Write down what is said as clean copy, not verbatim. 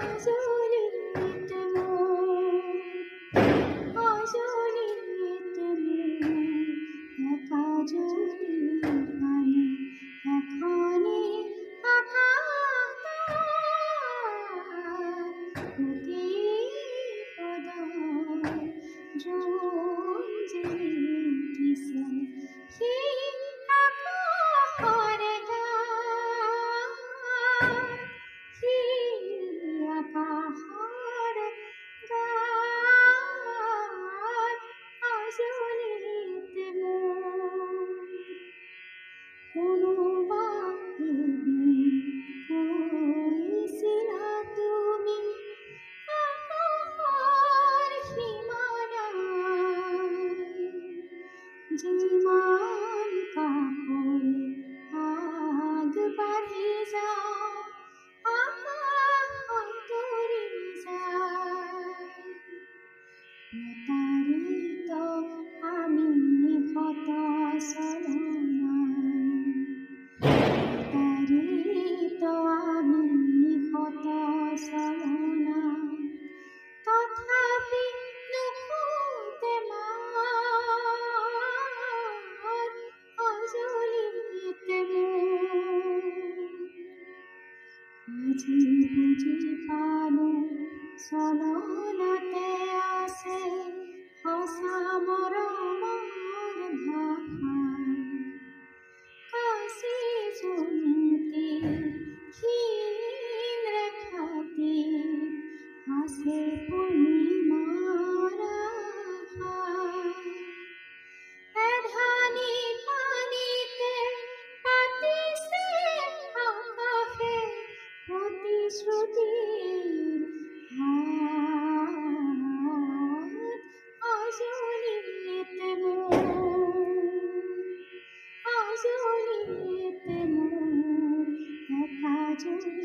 আজলিতে মোর আজলিতে মোর একা যদি আমি এখনই অতি পদ জঞ্জলি কিসে হি আকারে হি আকারে আজলিতে মোর অনুবাদিনী কইছিলা তুমি আকার সীমানায় জীবন কাপড়ে আগ বাড়ি যায় আতরে যায় প্রতারিত আমি হত প্রতারিত আমি হত তথাপি নুপুতে মার আজলিতে আজি বুঝি পানো চলনতে আছে সঁচা মৰমৰ ভাষা কাশী জয়ন্তী ক্ষীণ ৰেখাতি আছে পূৰ্ণিমাৰ আশা এধানি পানীতে পাতিছে আকাশে প্ৰতিশ্ৰুতিৰ হাত আজলিতে মোর একা যদি